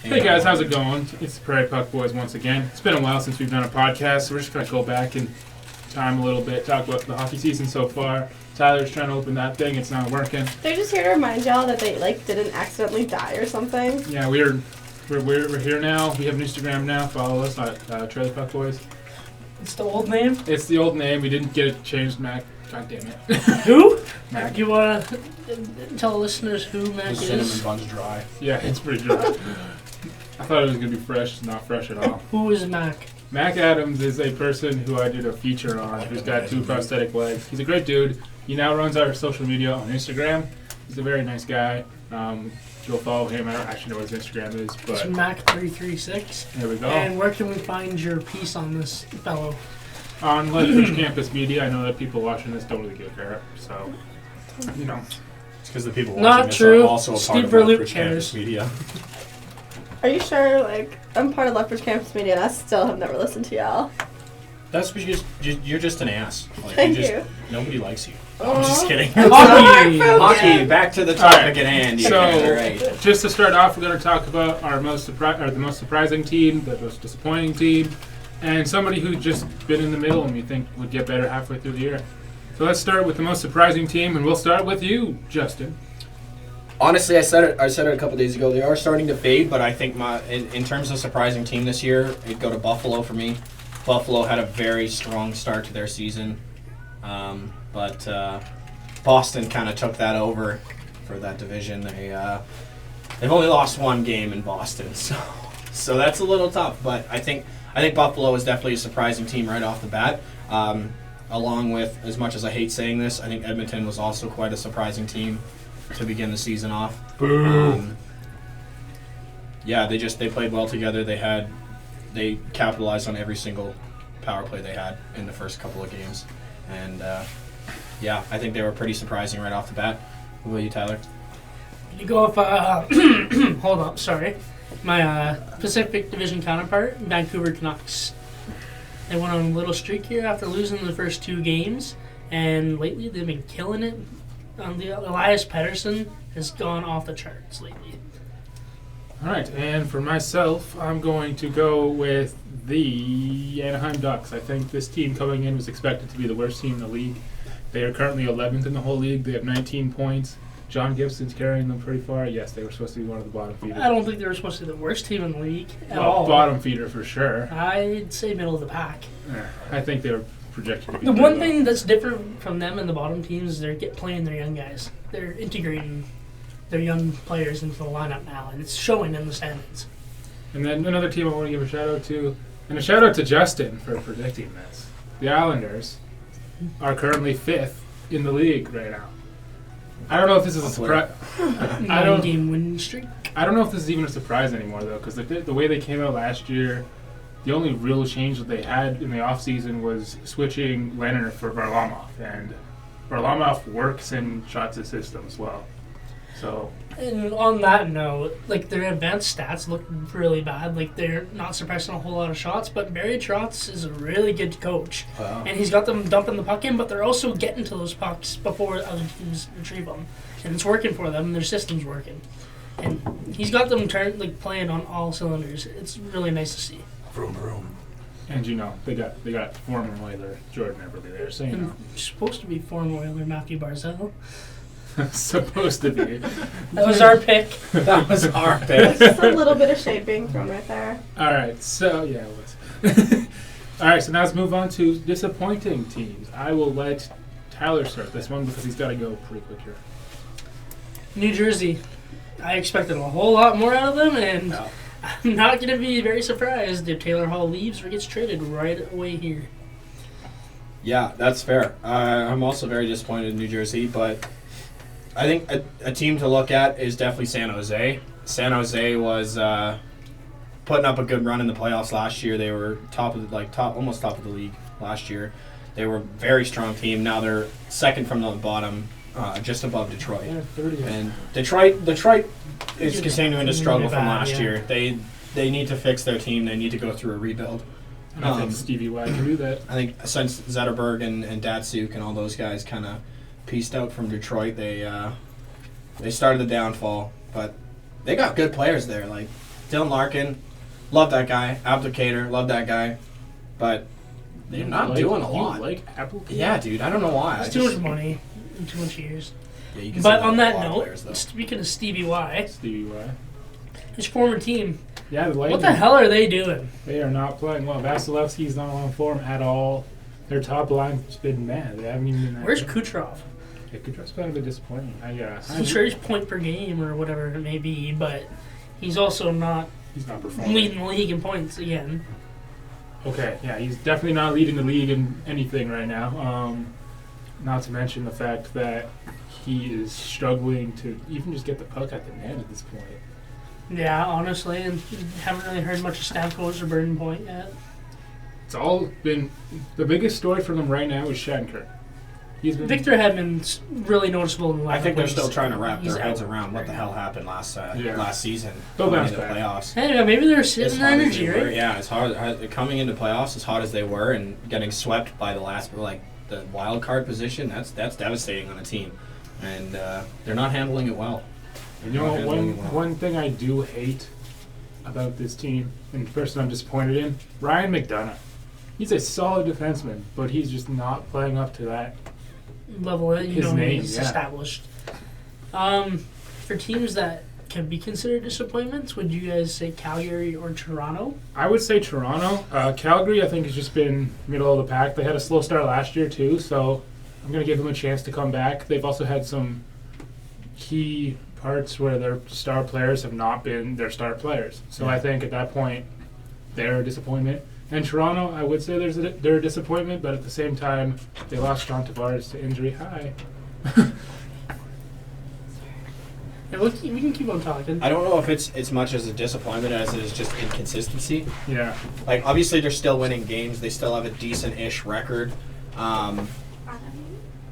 Hey guys, how's it going? It's the Prairie Puck Boys once again. It's been a while since we've done a podcast, so we're just going to go back in time a little bit, talk about the hockey season so far. Tyler's trying to open that thing, it's not working. They're just here to remind y'all that they didn't accidentally die or something. Yeah, we're here now. We have an Instagram now. Follow us at Trailer Puck Boys. It's the old name? It's the old name. We didn't get it changed, Mac. God damn it. Who? Mac. Do you want to tell the listeners who Mac The is? cinnamon bun's dry. Yeah, it's pretty dry. I thought it was going to be fresh. It's not fresh at all. Who is Mac? Mac Adams is a person who I did a feature on who's got 2 prosthetic legs. He's a great dude. He now runs our social media on Instagram. He's a very nice guy. Go follow him. I don't actually know what his Instagram is, It's but Mac336. there we go. And where can we find your piece on this fellow? On Lethbridge Campus Media, I know that people watching this don't really give a care, so, you know. It's because the people Not watching this true. are also a part Steve of Verloop Lethbridge cares. Campus Media. Are you sure? I'm part of Lethbridge Campus Media and I still have never listened to y'all. That's because you're just an ass. Like, Thank you. you. Nobody likes you. Aw. I'm just kidding. Hockey! Hockey, back to the topic Alright, at hand. so- Right. Just to start off, we're going to talk about the most surprising team, the most disappointing team, and somebody who's just been in the middle and we think would get better halfway through the year. So let's start with the most surprising team, and we'll start with you, Justin. Honestly, I said it a couple days ago. They are starting to fade, but I think in terms of surprising team this year, it'd go to Buffalo for me. Buffalo had a very strong start to their season, but Boston kind of took that over for that division. They've only lost 1 game in Boston, so that's a little tough. But I think Buffalo is definitely a surprising team right off the bat. Along with, as much as I hate saying this, I think Edmonton was also quite a surprising team to begin the season off. Yeah, they played well together. They capitalized on every single power play they had in the first couple of games, and yeah, I think they were pretty surprising right off the bat. What about you, Tyler? You go with, hold up, sorry. My Pacific Division counterpart, Vancouver Canucks. They went on a little streak here after losing the first 2 games, and lately they've been killing it. Elias Pettersson has gone off the charts lately. All right, and for myself, I'm going to go with the Anaheim Ducks. I think this team coming in was expected to be the worst team in the league. They are currently 11th in the whole league. They have 19 points. John Gibson's carrying them pretty far. Yes, they were supposed to be one of the bottom feeders. I don't think they were supposed to be the worst team in the league at Well, all. bottom feeder for sure. I'd say middle of the pack. I think they were projected to be. The pretty one low. thing that's different from them and the bottom teams is they're playing their young guys. They're integrating their young players into the lineup now, and it's showing in the standings. And then another team I want to give a shout out to, and a shout out to Justin for predicting this. The Islanders are currently 5th in the league right now. I don't know if this is a surprise. I don't. 9-game winning streak. I don't know if this is even a surprise anymore though, because the way they came out last year, the only real change that they had in the offseason was switching Leonard for Varlamov, and Varlamov works in Shots' system as well. So And on that note, their advanced stats look really bad. They're not suppressing a whole lot of shots, but Barry Trotz is a really good coach. Wow. And he's got them dumping the puck in, but they're also getting to those pucks before other teams retrieve them. And it's working for them, and their system's working. And he's got them playing on all cylinders. It's really nice to see. Vroom vroom. and they got former Whaler Jordan Eberle there, so you know. And supposed to be former Whaler Matthew Barzell. Supposed to be. That was our pick. That was our pick. Just a little bit of shade being thrown right there. All right, so yeah, it was. All right, so now let's move on to disappointing teams. I will let Tyler start this one because he's got to go pretty quick here. New Jersey. I expected a whole lot more out of them, and No. I'm not going to be very surprised if Taylor Hall leaves or gets traded right away here. Yeah, that's fair. I'm also very disappointed in New Jersey, but I think a team to look at is definitely San Jose. San Jose was putting up a good run in the playoffs last year. They were almost top of the league last year. They were a very strong team. Now they're second from the bottom, just above Detroit. Yeah, 30. And Detroit is continuing to struggle from last year. They need to fix their team. They need to go through a rebuild. And I think Stevie Y can do that. I think since Zetterberg and Datsuk and all those guys kind of pieced out from Detroit, they started the downfall. But they got good players there. Dylan Larkin, love that guy. Applicator, love that guy. But they're not doing a lot. You like Apple? Yeah, dude, I don't know why. It's too much money in too much years. Yeah, you can But say on a that lot of note, players, though. speaking of Stevie Y, Stevie Y. his former team, Yeah, the Lightning. what the hell are they doing? They are not playing well. Vasilevsky's not on form at all. Their top line's been mad. They haven't even been that Where's good. Kucherov? Yeah, Kucherov's been a bit disappointing. I'm sure he's point per game or whatever it may be, but he's also not he's not performing. leading the league in points again. Okay, yeah, he's definitely not leading the league in anything right now. Not to mention the fact that he is struggling to even just get the puck at the net at this point. Yeah, honestly, and haven't really heard much of Stamkos or Burden Point yet. It's all been the biggest story for them right now is Shattenkirk. He's been Victor Hedman's really noticeable in the lineup. I think they're when still he's- trying to wrap he's their heads out around what right the now. hell happened last season. They'll coming bounce into back. playoffs. Hey, maybe they're As sitting their hot as energy, they were, right? yeah, coming into playoffs as hot as they were and getting swept by the wild card position. That's devastating on a team, and they're not handling it well. You know, one thing I do hate about this team, and the person I'm disappointed in, Ryan McDonough. He's a solid defenseman, but he's just not playing up to that. Level it, you His know, name, he's yeah. established. For teams that can be considered disappointments, would you guys say Calgary or Toronto? I would say Toronto. Calgary, I think, has just been middle of the pack. They had a slow start last year, too, so I'm going to give them a chance to come back. They've also had some key parts where their star players have not been their star players. So I think at that point, they're a disappointment. And Toronto, I would say they're a disappointment, but at the same time, they lost John Tavares to injury. Hi. Yeah, we can keep on talking. I don't know if it's as much as a disappointment as it is just inconsistency. Yeah. Like, obviously, they're still winning games. They still have a decent-ish record. I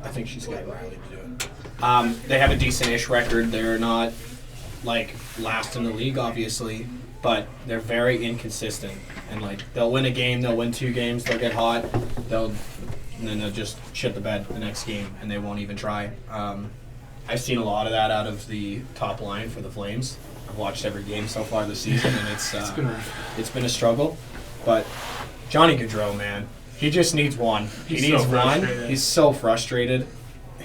think she's got Riley to do it. They have a decent-ish record. They're not, last in the league, obviously, but they're very inconsistent. And, they'll win a game, they'll win 2 games, they'll get hot, and then they'll just shit the bed the next game, and they won't even try. I've seen a lot of that out of the top line for the Flames. I've watched every game so far this season, and it's been a struggle. But Johnny Gaudreau, man, he just needs one. He's He needs so one. frustrated. He's so frustrated.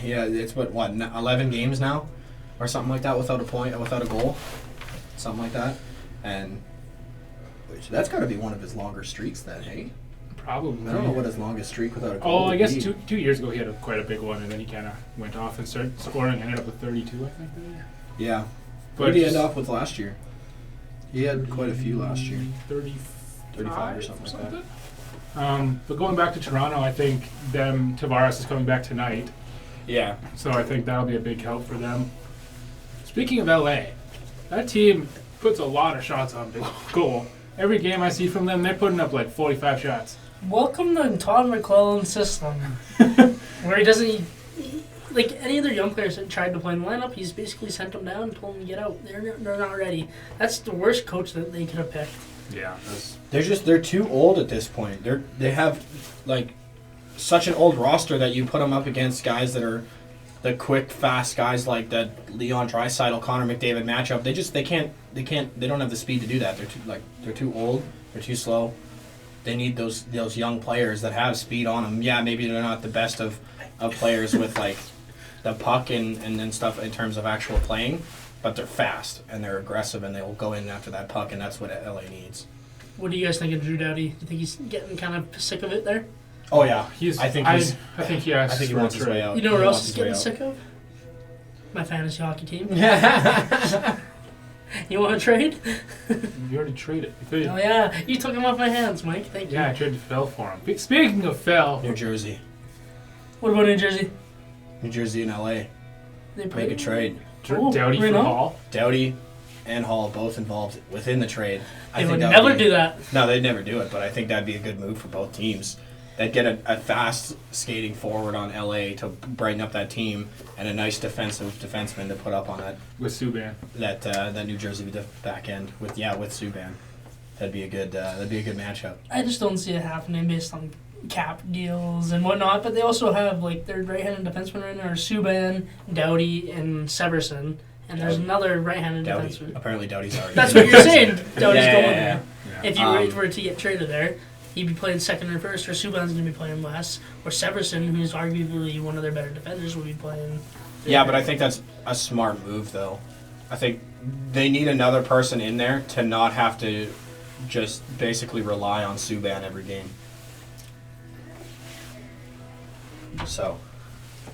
Yeah, it's what 11 games now, or something like that, without a goal, something like that, and that's got to be one of his longer streaks, then, hey? Probably. I don't know what his longest streak without a goal. Oh, I would guess be. 2 years ago he had quite a big one, and then he kind of went off and started scoring. Ended up with 32, I think. Yeah. But What did he end just- up with last year? He had quite a few last year. 35 or something like that. But going back to Toronto, I think Tavares is coming back tonight, Yeah. so I think that'll be a big help for them. Speaking of LA, that team puts a lot of shots on goal. Every game I see from them, they're putting up 45 shots. Welcome to Todd McClellan's system, where he doesn't. Like any other young players that tried to play in the lineup, he's basically sent them down and told them to get out. They're not ready. That's the worst coach that they could have picked. Yeah. They're too old at this point. They have such an old roster that you put them up against guys that are the quick, fast guys like that Leon Draisaitl, Connor McDavid matchup. They don't have the speed to do that. They're too old. They're too slow. They need those young players that have speed on them. Yeah, maybe they're not the best of players with the puck and stuff in terms of actual playing, but they're fast and they're aggressive and they'll go in after that puck, and that's what LA needs. What do you guys think of Drew Doughty? Do you think he's getting kind of sick of it there? Oh yeah, I think he has. I think he wants his way out. You know what He else wants he's his way getting out. sick of? My fantasy hockey team. You want to trade? You already traded. Oh yeah, you took him off my hands, Mike. Thank you. Yeah, I traded Phil for him. Speaking of Phil, New Jersey, What about New Jersey? New Jersey and LA They make a trade. Doughty right for on. Hall. Doughty and Hall both involved within the trade. They would never do that. No, they'd never do it, but I think that'd be a good move for both teams. They'd get a fast skating forward on LA to brighten up that team, and a nice defenseman to put up on With Subban. that New Jersey back end with Subban. That'd be a good matchup. I just don't see it happening based on cap deals and whatnot. But they also have their right-handed defenseman right now are Subban, Doughty, and Severson, and there's another right-handed Doughty. defenseman. Apparently, Doughty's already. That's what you're saying. Doughty's Yeah, going yeah, there. Yeah. If you were to get traded there, he'd be playing second or first, or Subban's going to be playing less, or Severson, who's arguably one of their better defenders, will be playing. Yeah, but I think that's a smart move, though. I think they need another person in there to not have to just basically rely on Subban every game. So,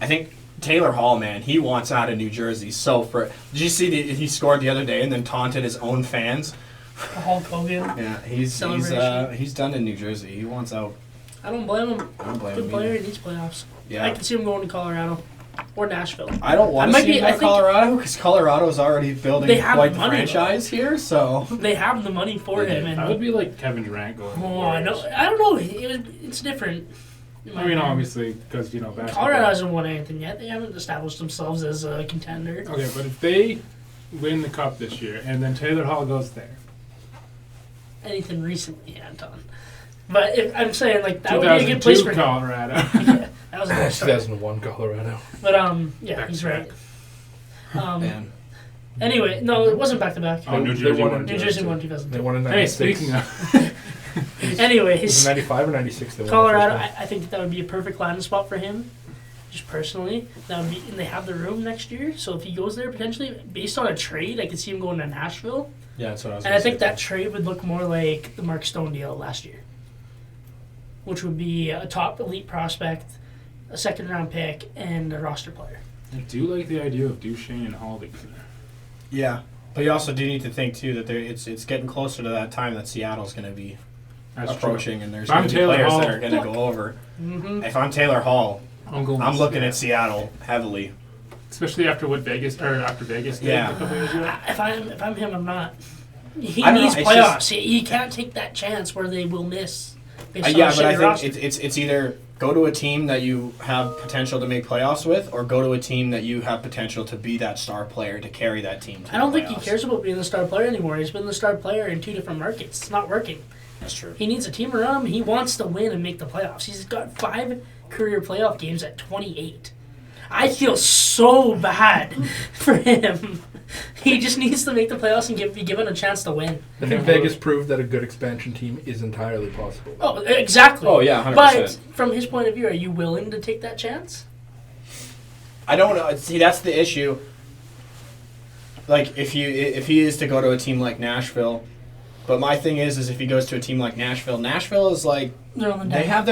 I think Taylor Hall, man, he wants out of New Jersey. Did you see he scored the other day and then taunted his own fans? Hulk Hogan. Yeah, he's done in New Jersey. He wants out. I don't blame him. I don't blame Good him player, either. he needs playoffs. Yeah. I can see him going to Colorado or Nashville. I don't want to see him I go to think- Colorado because Colorado's already They building have quite the the money, franchise here. So They have the money for They him, do. and That would be like Kevin Durant going. to the oh, I know. Warriors. I don't know. It's different. I mean, obviously, because basketball. Colorado hasn't won anything yet. They haven't established themselves as a contender. Okay, but if they win the cup this year and then Taylor Hall goes there, Anything recently, Anton. But if I'm saying like that would be a good place 2002 for him. Colorado. Yeah, that was a good start. 2001 Colorado. But yeah, he's right. man, Anyway, no, it wasn't back to back. Oh, New They Jersey won won. in New Jersey won They 2002. won in Hey, 96. speaking of, Was Anyways, it 95 or 96? They won the Colorado, first I think that would be a perfect landing spot for him. Just personally, that would be, and they have the room next year. So if he goes there potentially, based on a trade, I could see him going to Nashville. yeah, that's what I was. And I think that trade would look more like the Mark Stone deal last year, which would be a top elite prospect, a second round pick, and a roster player. I do like the idea of Duchesne and Hall together. Yeah, but you also do need to think too that it's getting closer to that time that Seattle's going to be That's approaching, and there's If I'm going to be Taylor players Hall- that are going to go over. Mm-hmm. If I'm Taylor Hall, True. I'm looking at Seattle heavily. especially after Vegas did Yeah. a couple years ago. If I'm him, I'm not. He I don't know, needs it's playoffs. just- He can't take that chance where they will miss. based on Yeah, a but I shitty think roster. it's either go to a team that you have potential to make playoffs with, or go to a team that you have potential to be that star player to carry that team to I don't the think he playoffs. cares about being the star player anymore. He's been the star player in two different markets. It's not working. That's true. He needs a team around him. He wants to win and make the playoffs. He's got 5 career playoff games at 28. I feel so bad for him. He just needs to make the playoffs and be given a chance to win. I think Vegas proved that a good expansion team is entirely possible. Oh, exactly. Oh yeah, 100%. But from his point of view, are you willing to take that chance? I don't know. See, that's the issue. Like if he is to go to a team like Nashville, but my thing is if he goes to a team like Nashville is like They're on the they down. have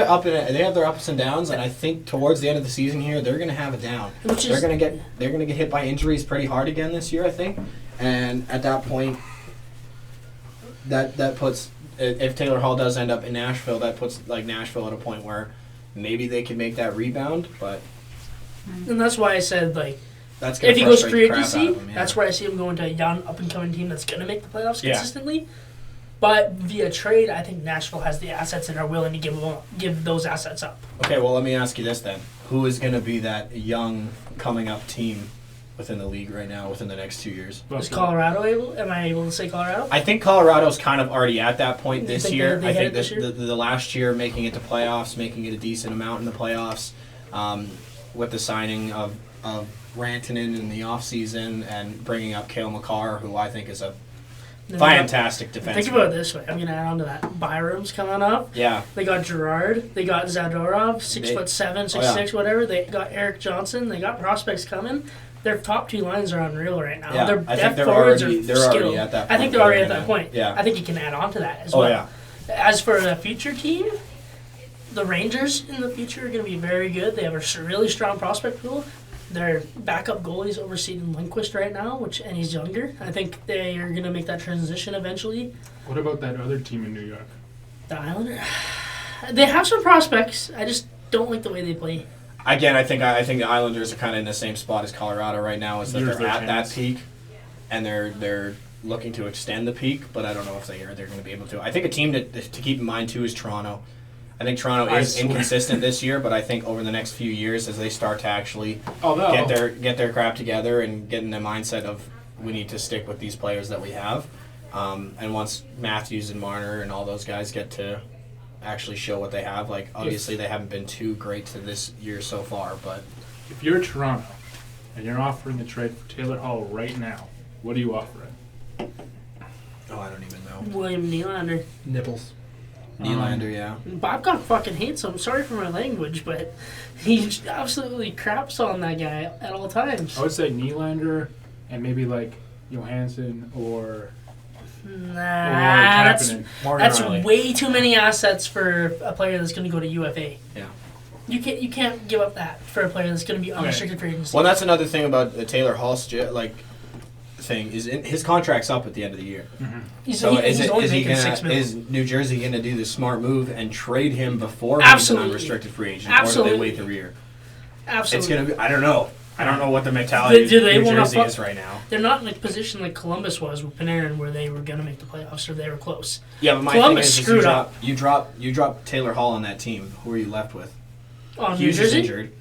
their ups and downs, and I think towards the end of the season here they're gonna have a down. Which They're is gonna get hit by injuries pretty hard again this year, I think, and at that point, that puts if Taylor Hall does end up in Nashville, that puts like Nashville at a point where maybe they can make that rebound, but and that's why I said like that's gonna if he goes frustrate free the crap out agency, of him, yeah. that's where I see him going to a young up and coming team that's gonna make the playoffs Yeah. consistently. But via trade, I think Nashville has the assets and are willing to give those assets up. Okay, well, let me ask you this then: who is going to be that young coming up team within the league right now within the next 2 years? Is Colorado able? Am I able to say Colorado? I think Colorado's kind of already at that point You this think year. they I hit think it this year? the last year making it to playoffs, making it a decent amount in the playoffs, with the signing of Rantanen in the offseason and bringing up Cale Makar, who I think is a fantastic defenseman. Think about it this way. I'm going to add on to that. Byram's coming up. Yeah, They got Gerard. They got Zadorov, 6'7", 6'6", whatever. They got Eric Johnson. They got prospects coming. Their top 2 lines are unreal right now. Yeah, Their I think depth they're forwards already- are they're skilled. already at that I point think they're where already at they're that gonna- point. yeah. I think you can add on to that as Oh well. yeah. As for the future team, the Rangers in the future are going to be very good. They have a really strong prospect pool. Their backup goalie's overseeing Lindquist right now, and he's younger. I think they are going to make that transition eventually. What about that other team in New York? The Islanders, they have some prospects. I just don't like the way they play. Again, I think the Islanders are kind of in the same spot as Colorado right now. Is that Here's they're their at chance. that peak, and they're looking to extend the peak, but I don't know if they're going to be able to. I think a team to keep in mind too is Toronto. I think Toronto I is swear. inconsistent this year, but I think over the next few years, as they start to actually Although get their crap together and get in the mindset of we need to stick with these players that we have, and once Matthews and Marner and all those guys get to actually show what they have, like obviously they haven't been too great to this year so far, but if you're Toronto and you're offering a trade for Taylor Hall right now, what are you offering? Oh, I don't even know. William Nylander. Nipples. Nylander, yeah. Babcock fucking hates him. Sorry for my language, but he absolutely craps on that guy at all times. I would say Nylander and maybe like Johansson or That's Morgan Riley. way too many assets for a player that's going to go to UFA. Yeah. You can't give up that for a player that's going to be unrestricted free agency. Well, that's another thing about the Taylor Hall thing is his contract's up at the end of the year. Mm-hmm. He's only making $6 million. Is New Jersey going to do the smart move and trade him before Absolutely. he's an unrestricted free agent, Absolutely. or do they wait the year? Absolutely. It's going to be. I don't know. I don't know what the mentality Do they of New wanna Jersey is right now. They're not in a position like Columbus was with Panarin, where they were going to make the playoffs or they were close. Yeah, but my Columbus thing is screwed up. You drop Taylor Hall on that team. Who are you left with? On New Hughes is Jersey, injured.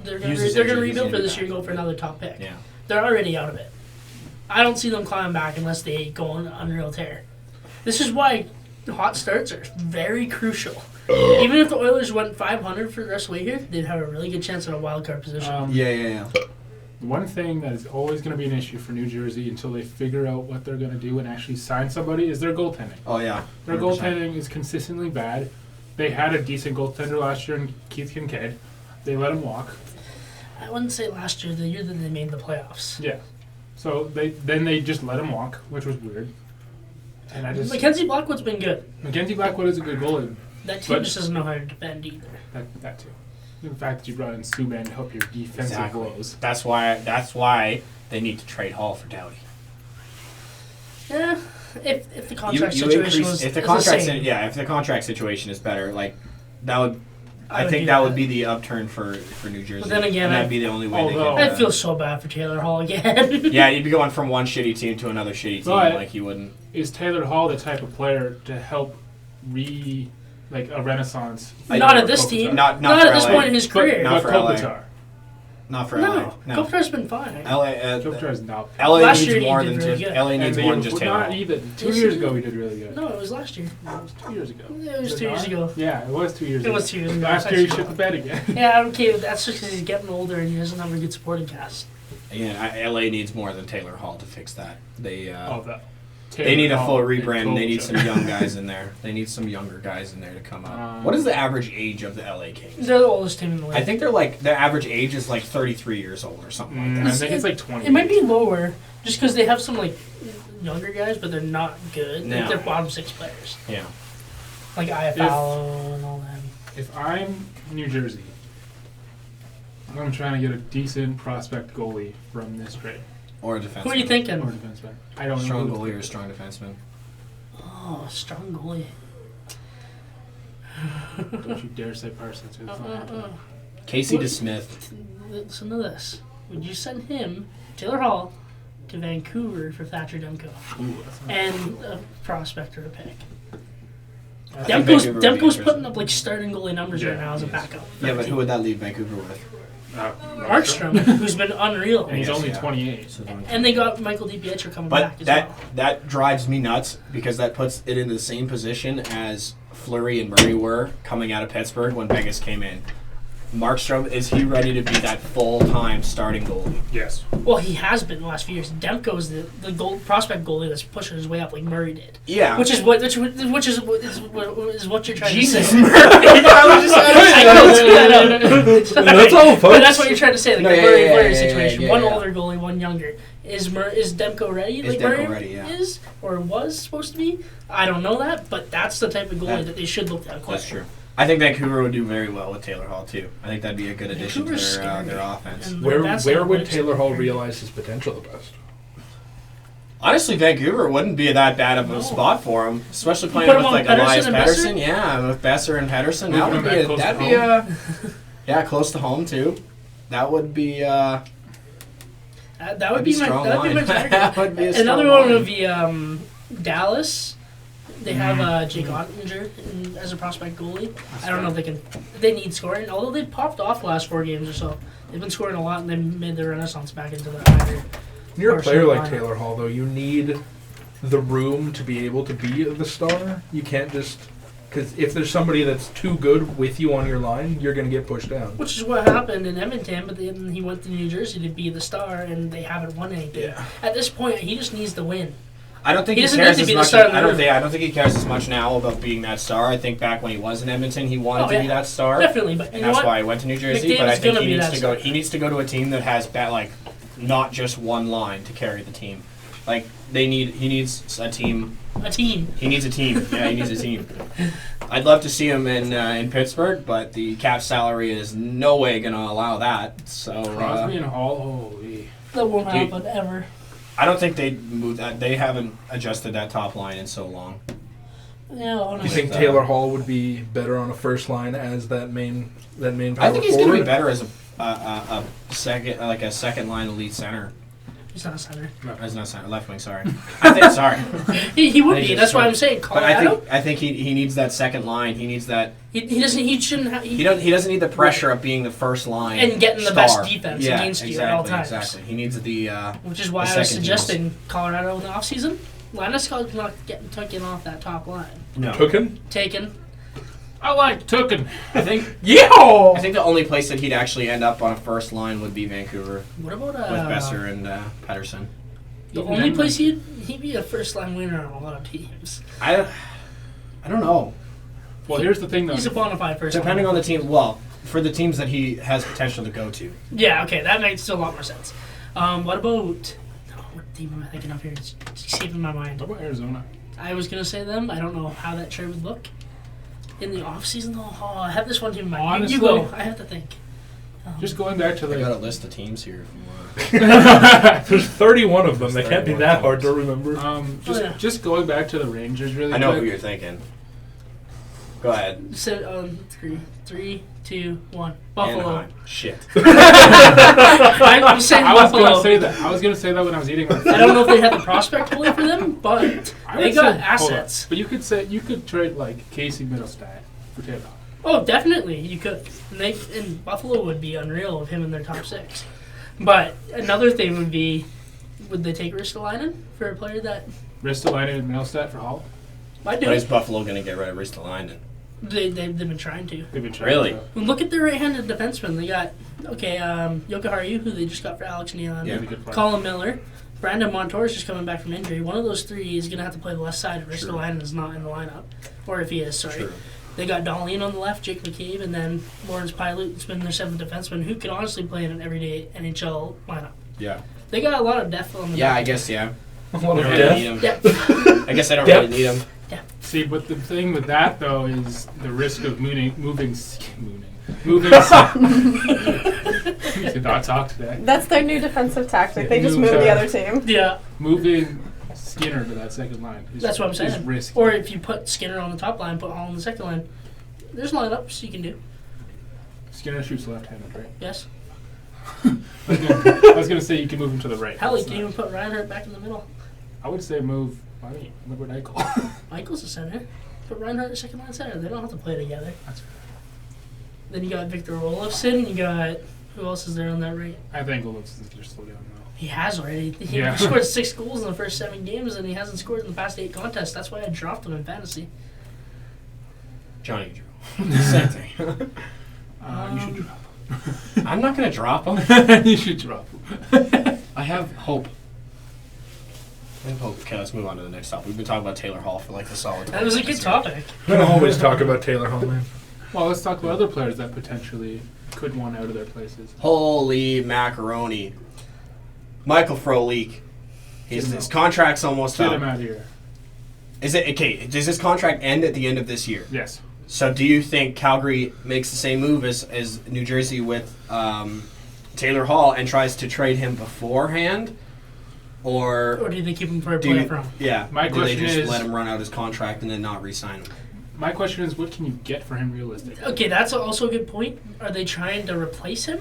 They're Hughes going is to injured. rebuild He's for this gonna year, be go for back. another top pick. Yeah. They're already out of it. I don't see them climbing back unless they go on an unreal tear. This is why hot starts are very crucial. Even if the Oilers went 500 for the rest of the way here, they'd have a really good chance at a wild card position. Yeah. One thing that is always going to be an issue for New Jersey until they figure out what they're going to do and actually sign somebody is their goaltending. Oh yeah. Their 100%. goaltending is consistently bad. They had a decent goaltender last year in Keith Kincaid. They let him walk. I wouldn't say last year, the year that they made the playoffs. Yeah. So they just let him walk, which was weird. And I just Mackenzie Blackwood's been good. Mackenzie Blackwood is a good goalie. That team But- just doesn't know how to defend either. That too. The fact that you brought in Subban to help your defensive woes. That's why they need to trade Hall for Doughty. Yeah, if the contract situation was if the is contract the same, if the contract situation is better, like that would. I would think do that that. would be the upturn for New Jersey. But then again, and that'd be the only way they although- could. I'd feel so bad for Taylor Hall again. Yeah, you'd be going from one shitty team to another shitty team. But- Like you wouldn't. Is Taylor Hall the type of player to help like a renaissance? Not for at this Kopitar? team. Not Not for at this LA. point in his career. Not But for LA. Kopitar. Not for LA. No, Kopitar's been fine. LA. Kopitar's not. LA Last needs year he more did than really just good. LA And needs the more year than just before- Taylor. not even. 2 Yes, years he ago, did. he did really good. No, it was last year. No, it was 2 years ago. Yeah, it was Is 2 years not? ago. Yeah, it was 2 years It ago. was 2 years ago. Last year, he shit the bed again. Yeah, okay, that's just because he's getting older and he doesn't have a good supporting cast. Again, LA needs more than Taylor Hall to fix that. They They need a full rebrand. They need some young guys in there. They need some younger guys in there to come up. What is the average age of the LA Kings? They're the oldest team in the league. I think their average age is like 33 years old or something like I that. think it's like 20. It might be lower just because they have some like younger guys, but they're not good. No. Like, they're bottom 6 players. Yeah. Like IFL and all that. If I'm New Jersey, I'm trying to get a decent prospect goalie from this trade. Or a defenseman. Who are you thinking? Or defenseman. I don't Strong know. goalie or a strong defenseman? Oh, strong goalie. Don't you dare say Parsons. It's not happening. Casey What? DeSmith. Listen to this. Would you send him, Taylor Hall, to Vancouver for Thatcher Demko? Ooh, that's not- And a prospect or a pick. I think Vancouver Demko's, would be Demko's interesting. putting up like starting goalie numbers right Yeah, now as a he is. backup. Yeah, but who would that leave Vancouver with? Markstrom, who's been unreal. And he's Yes, only yeah. 28. And they got Michael DiPietro coming But back as well. that drives me nuts because that puts it in the same position as Fleury and Murray were coming out of Pittsburgh when Vegas came in. Markstrom, is he ready to be that full-time starting goalie? Yes. Well, he has been the last few years. Demko's the prospect goalie that's pushing his way up like Murray did. Yeah. Which is what you're trying Jesus, to say. Murray. I was just I know. That's all, folks. But that's what you're trying to say, like No, the yeah, Murray yeah, Fleury yeah, situation. yeah, One yeah. older goalie, one younger. Is Demko ready? Is Like Demko Murray ready, yeah. is or was supposed to be? I don't know that, but that's the type of goalie that they should look at. That's true. I think Vancouver would do very well with Taylor Hall too. I think that'd be a good addition to Vancouver's their scary. offense. And Where that's where like would White's Taylor Hall scary. realize his potential the best? Honestly, Vancouver wouldn't be that bad of a No. spot for him, especially You playing put with him on like Pedersen Elias and Pettersson. Besser? Yeah, with Besser and Pedersen, that Moving would him be back close that'd to be home. yeah, close to home too. That would be That would be my strong line. target. That would be a Another strong one line. would be Dallas. They have Jake Ottinger as a prospect goalie. I don't know if they can. They need scoring, although they popped off the last 4 games or so. They've been scoring a lot, and they made their renaissance back into the higher. When you're a Partial player like line. Taylor Hall, though, you need the room to be able to be the star. You can't just Because if there's somebody that's too good with you on your line, you're going to get pushed down. Which is what happened in Edmonton, but then he went to New Jersey to be the star, and they haven't won anything. Yeah. At this point, he just needs to win. I don't think He he doesn't cares need to as be the much. star of the I don't room. think. I don't think he cares as much now about being that star. I think back when he was in Edmonton, he wanted Oh, to yeah. be that star, Definitely, but you and know that's what? why he went to New Jersey. But I McDavid's think gonna he be needs that to go. star. He needs to go to a team that has not just one line to carry the team. Like he needs a team. A team. He needs a team. Yeah, he needs a team. I'd love to see him in Pittsburgh, but the cap salary is no way going to allow that. So Crosby and Hall, holy. That won't Dude. happen ever. I don't think they'd move that. They haven't adjusted that top line in so long. Yeah, Do you honestly. think With, Taylor Hall would be better on a first line as that main power I think he's going to be forward? better as a second line elite center. He's not a center. As not center, left wing. Sorry, I think sorry. He would They be. just That's why don't. I'm saying But Colorado. I think he needs that second line. He needs that. He doesn't. He shouldn't have. He doesn't need the pressure of being the first line And getting the star. best defense Yeah, against you exactly, at all times. Exactly. He needs the. Which is why the I was second suggesting Colorado in the offseason. Landeskog's not getting taken off that top line. No. Took him? Taken. I like Tooken. I think. Yeah! I think the only place that he'd actually end up on a first line would be Vancouver What about with Besser and Pettersson. The Even only then, place he'd be a first line winner on a lot of teams. I don't know. Well, here's the thing, though. He's a bona fide first. Depending line. on the team, well, for the teams that he has potential to go to. Yeah. Okay, that makes a lot more sense. What about? Oh, what team am I thinking of here? It's escaping my mind. What about Arizona? I was gonna say them. I don't know how that trade would look in the off season though. Oh, I have this one team in mind. Honestly, you go. I have to think. Just going back to I got a the. list of teams here. There's 31 of them. They can't be 31 that hard to teams. remember. yeah. Just going back to the Rangers really I know quick. who you're thinking. Go ahead. So, 3, 2, 1. Buffalo. Anaheim. Shit. I'm saying I was Buffalo. gonna say that. I was gonna say that when I was eating my I don't know if they had the prospect fully for them, but I they would got say- hold on. assets. But you could trade like Casey Middlestat for Taylor. Oh, definitely, you could. And Buffalo would be unreal with him in their top 6. But another thing would be, would they take Ristolainen for a player that Ristolainen and Middlestat for Hall. might do But is it? Buffalo going to get rid of Ristolainen? They've been trying to. They've been trying Really? to- Well, look at their right-handed defensemen. They got, Yoka Haru, who they just got for Alex Nealon. Yeah. Really good player. Colin Miller. Brandon Montour's just coming back from injury. One of those three is going to have to play the left side if Ristolainen is not in the lineup. Or if he is, sorry. True. They got Darlene on the left, Jake McCabe, and then Lawrence Pilot's been their 7th defenseman who could honestly play in an everyday NHL lineup. Yeah. They got a lot of depth on the Yeah, back. I guess, yeah. A lot of I don't death. really need him. Yeah. I guess I don't Depth. really need him. See, but the thing with that though is the risk of moving. Did not talk today. That's their new defensive tactic. They just Move move the to- other team. Yeah, Moving Skinner to that second line. that's what I'm Is saying. risky. Or if you put Skinner on the top line, put Hall on the second line. There's lineups you can do. Skinner shoots left-handed, right? Yes. I was gonna say you can move him to the right. Hell, you That's can not- even put Reinhardt back in the middle. I would say move. Edward Eichel. Michael's a center. Put Reinhardt at second line center. They don't have to play together. That's fair. Then you got Victor Olofsson. You got who else is there on that right? I think Olofsson is just slow down now. He has already. He Yeah. scored 6 goals in the first 7 games, and he hasn't scored in the past 8 contests. That's why I dropped him in fantasy. Johnny Drew. Same thing. You should drop I'm not going to drop him. him. You should drop him. I have hope. Okay, let's move on to the next topic. We've been talking about Taylor Hall for like the solid. That was a good topic. We don't always talk about Taylor Hall, man. Well, let's talk about other players that potentially could want out of their places. Holy macaroni. Michael Frolik. His contract's almost Get him up. out of here. Is it okay? Does his contract end at the end of this year? Yes. So do you think Calgary makes the same move as New Jersey with Taylor Hall and tries to trade him beforehand? Or Or do they keep him for a do you, playoff run? yeah, My do they question just is- let him run out his contract and then not re-sign him? My question is, what can you get for him realistically? Okay, that's also a good point. Are they trying to replace him?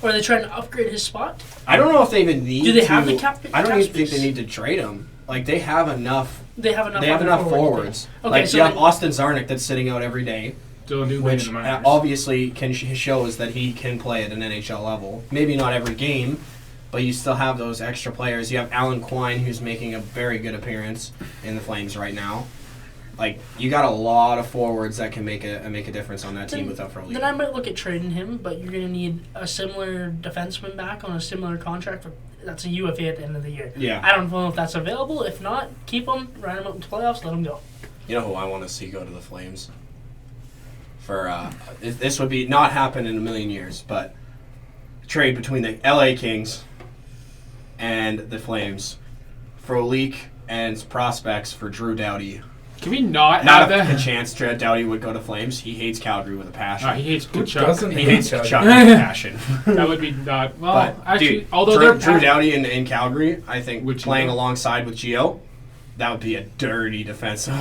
Or are they trying to upgrade his spot? I don't know if they even need Do they to. have the cap I don't cap even think space? they need to trade him. Like, they have enough. They have enough. They have other enough forwards. Okay, Like, so you have they- Austin Zarnik that's sitting out every day, Dylan Dubé which in the minors. obviously shows that he can play at an NHL level. Maybe not every game, but you still have those extra players. You have Alan Quine, who's making a very good appearance in the Flames right now. like you got a lot of forwards that can make a difference on that team without Frolik. Then I might look at trading him, but you're going to need a similar defenseman back on a similar contract. That's a UFA at the end of the year. Yeah. I don't know if that's available. If not, keep him, ride him out into playoffs, let him go. You know who I want to see go to the Flames? For this would be not happen in a million years, but trade between the LA Kings and the Flames. Frolik and prospects for Drew Doughty. Can we not Not have a that? chance Drew Doughty would go to Flames. He hates Calgary with a passion. He hates Who Kachuk. doesn't He hate hates Calgary? Chuck with a passion. That would be not. Well, But actually, dude, although Drew they're Doughty in Calgary, I think With playing Gio? alongside with Gio, that would be a dirty defensive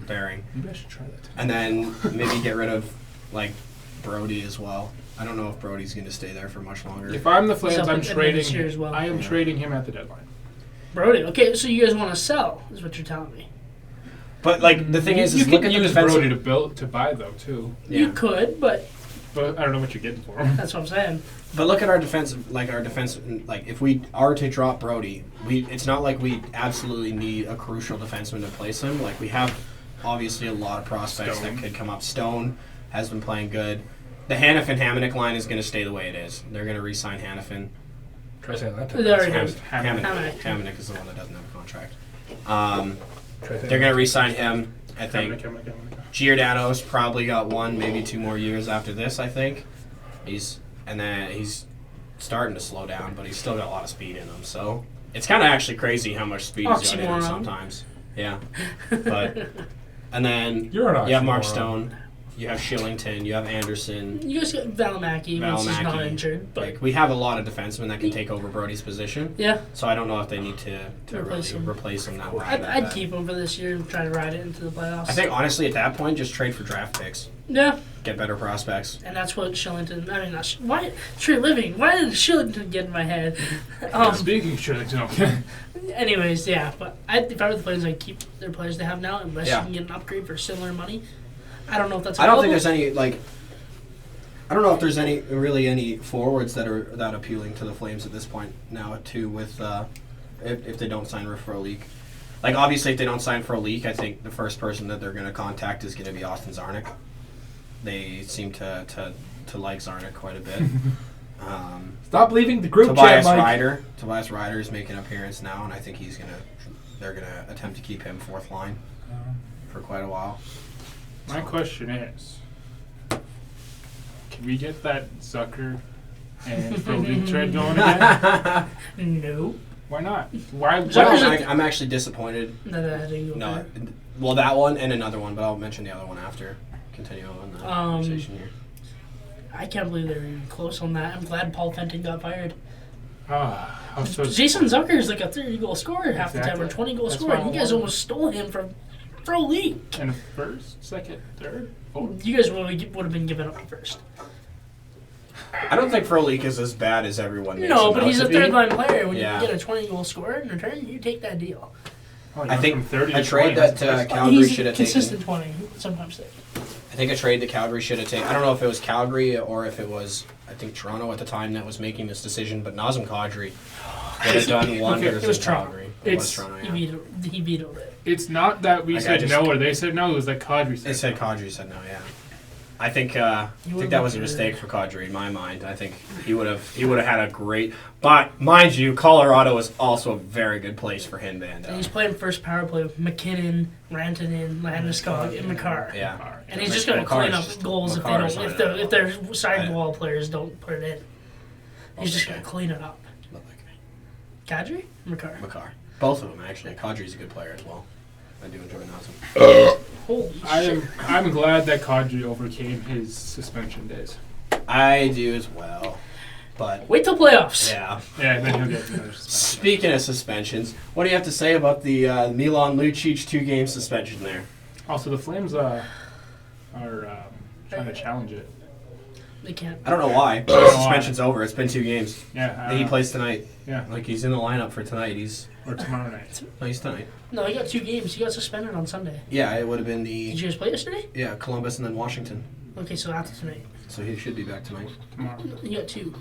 pairing. Maybe I should try that. And then maybe get rid of like Brody as well. I don't know if Brody's going to stay there for much longer. If I'm the Flames, up I'm at the trading. this year as well. I am Yeah. trading him at the deadline. Brody, okay, so you guys want to sell, is what you're telling me. But like the thing is you look can at the use defensive. Brody to build to buy though too. Yeah. You could, but But I don't know what you're getting for him. that's what I'm saying. But look at our defense. Like if we are to drop Brody, it's not like we absolutely need a crucial defenseman to place him. Like we have obviously a lot of prospects Stone. that could come up. Stone has been playing good. The Hannafin-Hamonic line is going to stay the way it is. They're going to re-sign Hannafin. Try saying that. They already Ham- have. Hamonic. Hamonic. Hamonic is the one that doesn't have a contract. Try saying They're that. going to re-sign him, I think. Hamonic. Giordano's probably got 1, maybe 2 more years after this, I think. He's starting to slow down, but he's still got a lot of speed in him. So it's kind of actually crazy how much speed he's got in him Oxymoron. sometimes. Yeah. But and then You're an you have Mark oxymoron. Stone, you have Shillington, you have Anderson. You guys got Valimaki once he's not Valimaki. injured, but Like we have a lot of defensemen that can take over Brody's position. yeah, So I don't know if they need to Replace really him. replace him that way. I'd keep him for this year and try to ride it into the playoffs. I think honestly at that point just trade for draft picks, yeah, get better prospects. and that's what Shillington. I mean, why Tree Living? Why did Shillington get in my head? Speaking of Shillington, Anyways, yeah, but if I were the Flames, I'd keep their players they have now unless Yeah. you can get an upgrade for similar money. I don't know if that's. I don't think available. there's any I don't know if there's any forwards that are that appealing to the Flames at this point now too with if they don't sign for a leak. Like obviously if they don't sign for a leak, I think the first person that they're going to contact is going to be Austin Zarnik. They seem to like Zarnik quite a bit. Stop leaving the group chat, Mike. Tobias Ryder is making an appearance now, and I think they're gonna attempt to keep him fourth line for quite a while. my question is, can we get that Zucker and Frolik trade going again? No. Why not? Why? Zucker's Well, a- I'm actually disappointed. That didn't go No, there. well that one and another one, but I'll mention the other one after. Continue on the conversation here. I can't believe they were even close on that. I'm glad Paul Fenton got fired. I'm so Jason Zucker is like a 30-goal scorer half the time, or Exactly. 20-goal That's scorer. why I You guys wanted- almost stole him from Pro League. in a first, second, third, fourth. You guys would have been given up first. I don't think Frolik is as bad as everyone makes No, him but out he's to a be. third-line player. When Yeah. you get a 20-goal scorer in return, you take that deal. Oh, you I went think from 30 a to trade 20, that that's Calgary He's should a have consistent taken. 20, sometimes 30. I think a trade that Calgary should have taken. I don't know if it was Calgary or if it was I think Toronto at the time that was making this decision, but Nazem Kadri would have done wonders It was in Toronto. Calgary. It was It's- Toronto. He Yeah. vetoed it. It's not that we Like, I said just- no or they said no. It was that Kadri said They said no. Kadri said no. Yeah. I think that was a mistake for Kadri in my mind. I think he would have had a great. But mind you, Colorado is also a very good place for him to end And up. he's playing first power play with McKinnon, Rantanen, Landeskog, and McCarr. Yeah. And he's just going to clean up goals if they McCarr's don't. on If, it. if their side Right. wall players don't put it in, he's just Okay. going to clean it up. Love that guy. Kadri, McCarr. McCarr. Both of them actually. Kadri's a good player as well. I do enjoy Nazem. Holy shit! I'm glad that Kadri overcame his suspension days. I do as well. But Wait till playoffs. yeah. Yeah, and then he'll get another suspension. Speaking of suspensions, what do you have to say about the Milan Lucic 2-game suspension there? Also, the Flames are trying to challenge it. They can't. I don't know why. don't know The suspension's over. It's been 2 games. Yeah, He plays tonight. Yeah, Like he's in the lineup for tonight. He's or tomorrow night. no, he's tonight. No, he got 2 games. He got suspended on Sunday. Yeah, it would have been Did the you guys play yesterday? Columbus and then Washington. Okay, so after tonight. So he should be back tonight. Tomorrow. You got 2.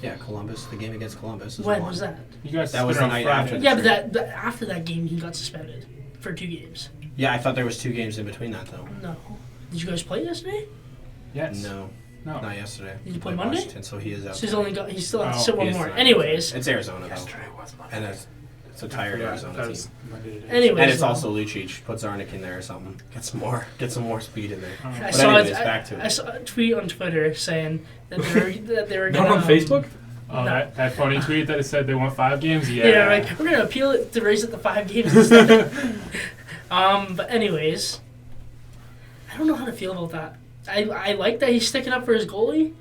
Yeah, Columbus. The game against Columbus is When one. was that? You guys That was split the on night Friday. after. Yeah, but after that game, he got suspended for 2 games. Yeah, I thought there was 2 games in between that though. No. Did you guys play yesterday? Yes. No, No. not yesterday. Did you play Played Monday? Washington, so he is out. So he's still has Oh, to sit He one is more. tonight. Anyways. It's Arizona though, Yesterday was Monday. and it's a tired Arizona team. Monday today. Anyways. And it's also Lucic. Put Zarnik in there or something. Get some more speed in there. I But saw, anyways, back to it. I saw a tweet on Twitter saying that they were Not gonna, on Facebook? Oh, No. that funny tweet that it said they want 5 games? Yeah. Yeah, like we're gonna appeal it to raise it to 5 games instead. But anyways, I don't know how to feel about that. I like that he's sticking up for his goalie.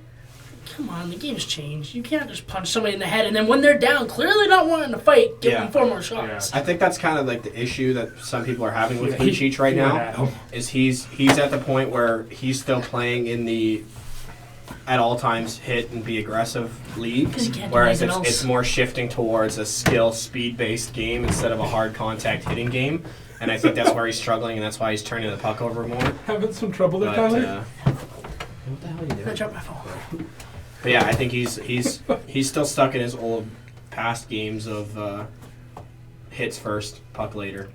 Come on, the game's changed. You can't just punch somebody in the head and then when they're down, clearly not wanting to fight, give them 4 more shots. I think that's kind of like the issue that some people are having with Yeah, Lucic right he went now. at him. Is he's at the point where he's still playing in the at all times hit and be aggressive league, 'Cause he can't do whereas anything else. it's more shifting towards a skill speed based game instead of a hard contact hitting game. And I think that's where he's struggling, and that's why he's turning the puck over more. Having some trouble there, But, Tyler? what the hell are you I doing? dropped my phone. But yeah, I think he's still stuck in his old past games of hits first, puck later,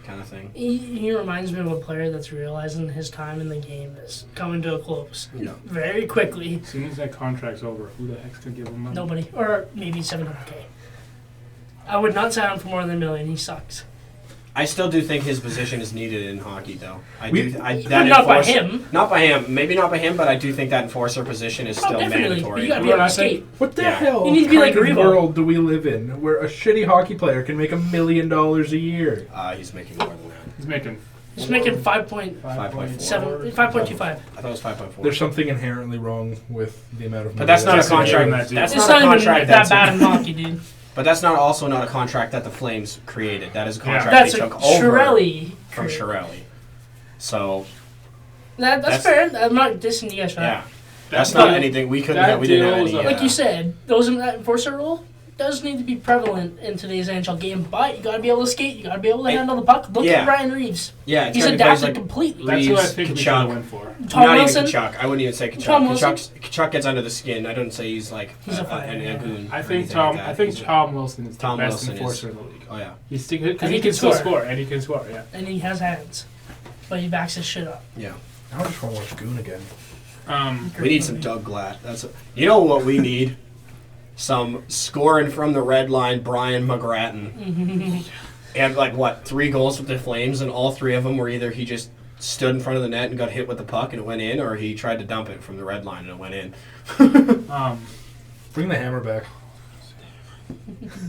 kind of thing. He reminds me of a player that's realizing his time in the game is coming to a close Yeah. very quickly. As soon as that contract's over, who the heck's going to give him money? Nobody, or maybe 700K. I would not sign him for more than $1 million. He sucks. I still do think his position is needed in hockey, though. But not by him. Not by him. Maybe not by him, but I do think that enforcer position is still Definitely. mandatory. You gotta be Well, able I to think- skate. What the Yeah. hell You need to be like kind of Revo. world do we live in where a shitty hockey player can make $1 million a year? He's making more than that. He's making He's making 5.7, 5.4. 5.25. I thought it was 5.4. There's something inherently wrong with the amount of money. But that's not a That's the contract. game that dude. That's It's not a not even contract. that That's bad in hockey, dude. But that's also not a contract that the Flames created. That is a contract That's they a took over Chiarelli. from Chiarelli. So That's fair. I'm not dissing you guys for yeah, that. that's That not deal- anything we couldn't. that Have, we didn't have deal any. was Like you said, those in that enforcer role does need to be prevalent in today's NHL game, but you got to be able to skate. You got to be able to handle the puck. Look Yeah. at Ryan Reeves. yeah, it's He's gotta be guys adapted like completely. That's who I Reeves, think we should Kachuk. have went for. Tom Not Wilson. even Kachuk. I wouldn't even say Kachuk. Tom Wilson. Kachuk gets under the skin. I don't say he's like He's a fighter, a yeah. goon. I or think anything like that. I think He's a- Tom Wilson is the Tom best Wilson enforcer is- in the league. Oh yeah. He's because And he he can can still score. score and he can score. Yeah. And he has hands, but he backs his shit up. Yeah. I just want to watch Goon again. We need some Doug Glatt. You know what we need? Some scoring from the red line, Brian McGrattan. And like what, 3 goals with the Flames, and all 3 of them were either he just stood in front of the net and got hit with the puck and it went in, or he tried to dump it from the red line and it went in. Bring the hammer back.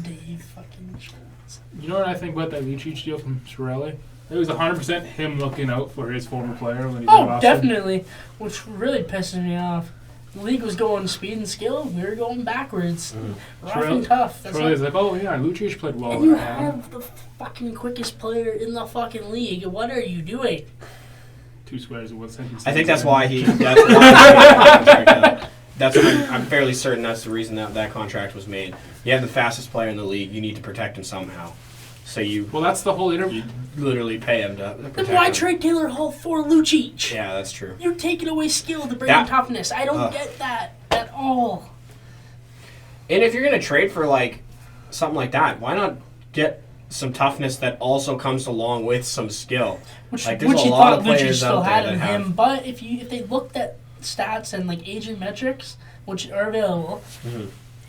Dave fucking Schultz. You know what I think about that Lucic deal from Chiarelli? It was 100% him looking out for his former player when he was in Oh, Boston. definitely. Which really pisses me off. The league was going speed and skill. We were going backwards. Rough and tough. That's Chiarelli's not, like, oh yeah, Lucic played well. and you have the fucking quickest player in the fucking league. What are you doing? 2 squares in 1 sentence. I think that's why he. That's I'm fairly certain that's the reason that contract was made. You have the fastest player in the league. You need to protect him somehow. So you Well, that's the whole interview. literally pay him to protect Then why him. trade Taylor Hall for Lucic? Yeah, that's true. You're taking away skill to bring That- in toughness. I don't get that at all. And if you're gonna trade for like something like that, why not get some toughness that also comes along with some skill? Which, Like, there's which a he lot thought of Lucic players still out there had that in have- him. But if they looked at stats and like agent metrics, which are available,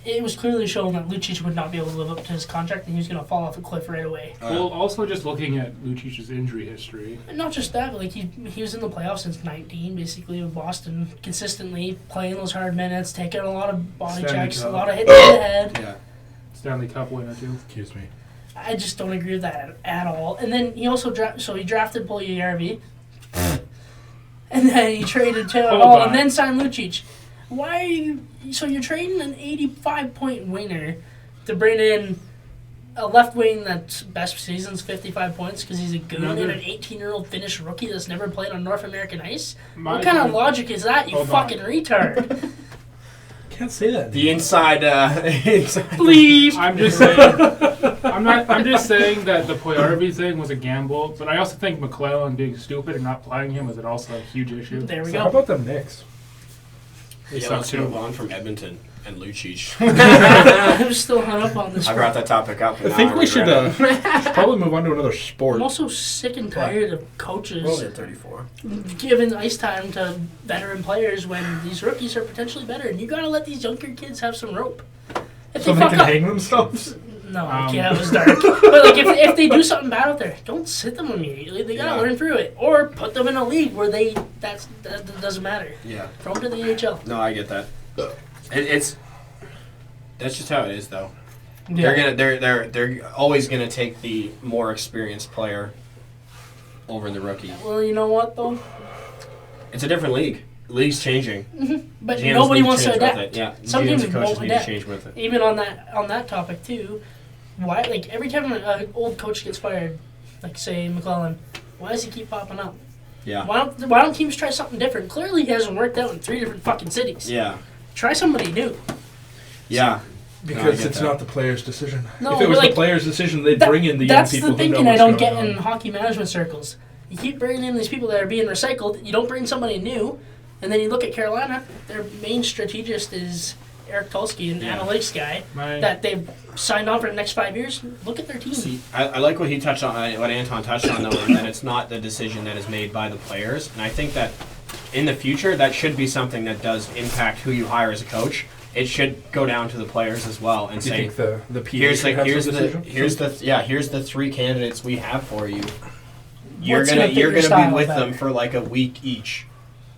it was clearly shown that Lucic would not be able to live up to his contract and he was going to fall off a cliff right away. Well, also just looking at Lucic's injury history. And not just that, but like he was in the playoffs since 19, basically with Boston, consistently playing those hard minutes, taking a lot of body Stanley checks, Cup. a lot of hits to the head. Yeah. Stanley Cup winner too. Excuse me. I just don't agree with that at all. And then he also he drafted Puljujärvi, and then he traded Taylor Hold Hall, on. and then signed Lucic. Why are you? So you're trading an 85-point winger to bring in a left wing that's best season's 55 points because he's a goon and an 18-year-old Finnish rookie that's never played on North American ice? What kind of logic is that, you Hold fucking on. retard? Can't say that. The inside. Please. I'm just saying. I'm just saying that the Puljujärvi thing was a gamble, but I also think McClellan being stupid and not playing him was also a huge issue. There we So how go. about them Knicks? They Yeah, suck let's too. move on from Edmonton. And Lucic. I'm still hung up on this. I brought that topic up. I think we should probably move on to another sport. I'm also sick and tired of coaches Well, 34. giving ice time to veteran players when these rookies are potentially better. And you got to let these younger kids have some rope. If So they fuck can up- hang themselves? No, yeah, it was dark. But like, if they do something bad out there, don't sit them immediately. They gotta Yeah. learn through it, or put them in a league where that doesn't matter. Yeah. Throw them to the NHL. No, I get that. It's that's just how it is, though. Yeah. They're always gonna take the more experienced player over the rookie. Well, you know what though? It's a different league. The league's changing. But GMs nobody need wants to change with adapt. it. Yeah, Some GMs teams and coaches won't need adapt. to change with it. Even on that topic too, why like every time an old coach gets fired, like say McClellan, why does he keep popping up? Yeah. Why don't teams try something different? Clearly, he hasn't worked out in 3 different fucking cities. Yeah. Try somebody new. Yeah. Because get it's that. not the player's decision. No, if it was but, like, the player's decision, they'd bring in the young That's people the who know thinking I what's don't going get in on. hockey management circles. You keep bringing in these people that are being recycled. You don't bring somebody new, and then you look at Carolina. Their main strategist is Eric Tulsky, an Yeah. analytics guy My- that they've signed on for the next 5 years. Look at their team. See, I like what he touched on, what Anton touched on, though, is that it's not the decision that is made by the players. And I think that in the future, that should be something that does impact who you hire as a coach. It should go down to the players as well and Do you say, think the PA here's should have here's some the decision? here's the 3 candidates we have for you. You're What's gonna gonna fit you're your gonna be style with better? them for like a week each.